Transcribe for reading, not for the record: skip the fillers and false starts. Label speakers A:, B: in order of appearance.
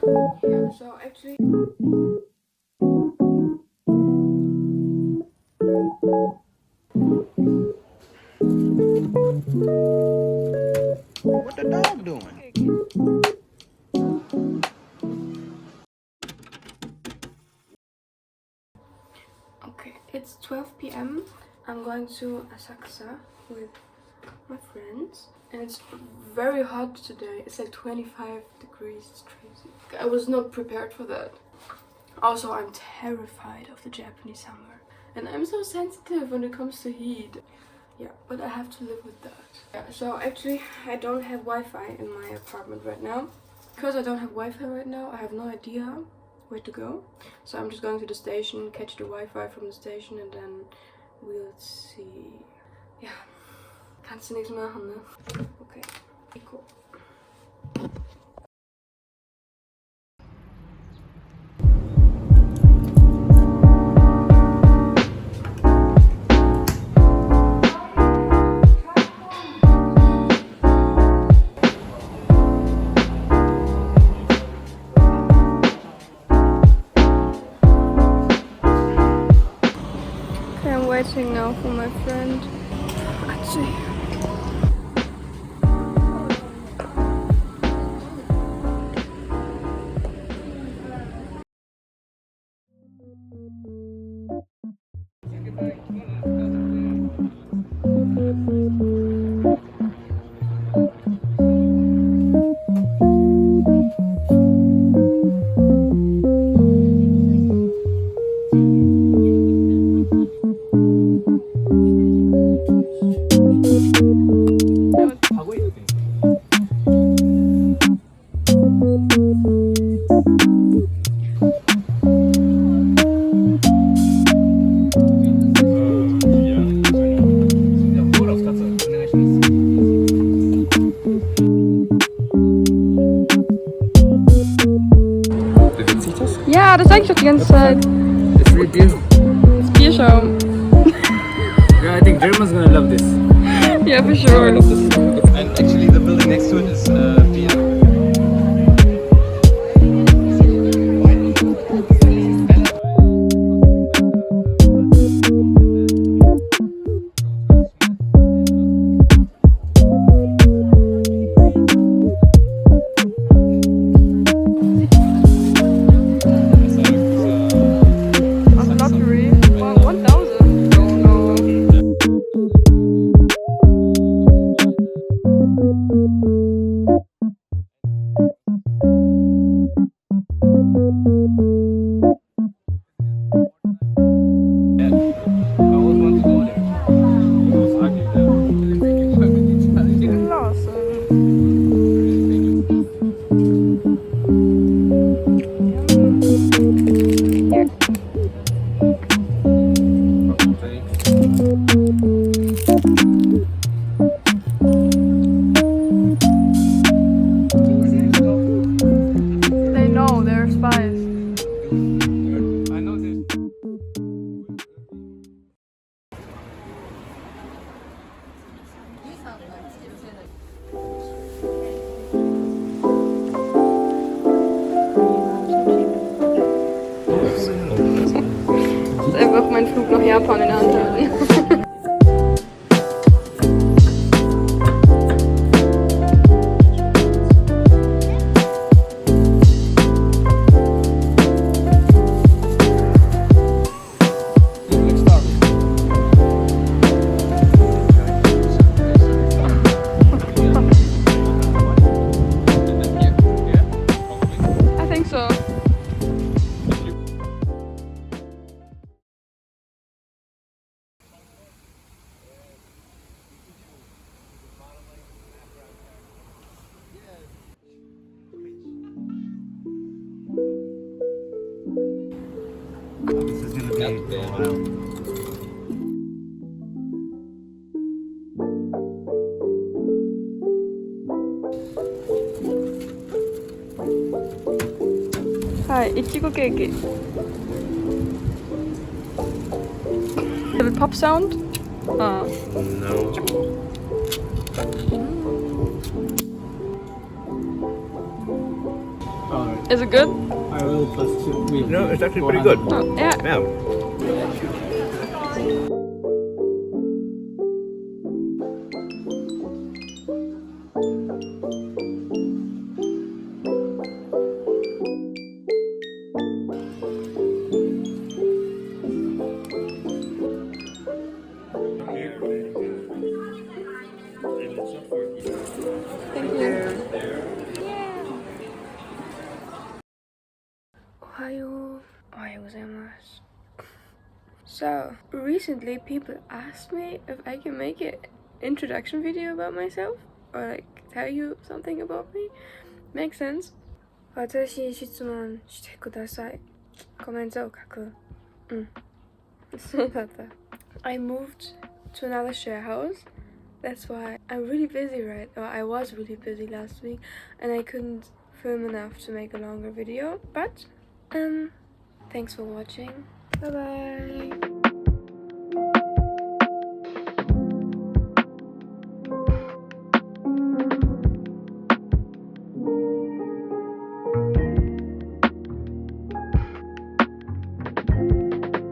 A: Yeah, so actually.
B: What the dog doing?
A: Okay, it's 12 p.m. I'm going to Asakusa with my friends, and it's very hot today. It's like 25 degrees. It's crazy. I was not prepared for that. Also, I'm terrified of the Japanese summer, and I'm so sensitive when it comes to heat. Yeah, but I have to live with that. Yeah, so actually I don't have Wi-Fi in my apartment right now. Because I don't have Wi-Fi right now, I have no idea where to go. So I'm just going to the station, catch the Wi-Fi from the station, and then we'll see. Ja, kannst du nichts machen, ne? Okay, cool. I'm waiting now for my friend. Actually. Ja, das sag ich doch die ganze Zeit.
B: It's really beautiful.
A: Das ist Bierschaum.
B: Yeah, I think Germans gonna love this.
A: Yeah, for sure.
C: And actually the building next to it is beer.
A: Lottery. Wow, 1,000. Oh no. They know they're spies.
C: I know this.
A: Ich muss einfach meinen Flug nach Japan in der Hand halten. I think so.
B: This is gonna be a while.
A: Hi, Ichigo Keiki. Have a pop sound?
B: No.
A: Is it
B: good?
D: I will plus two.
E: No, it's actually pretty good.
B: Oh, yeah.
E: Yeah.
A: Thank you. Ohayou gozaimasu. So, recently people asked me if I can make an introduction video about myself or like tell you something about me. Makes sense. 私質問してください。コメントを書く。そうだった。I moved to another share house. That's why I'm really busy I was really busy last week and I couldn't film enough to make a longer video. But thanks for watching. Bye bye.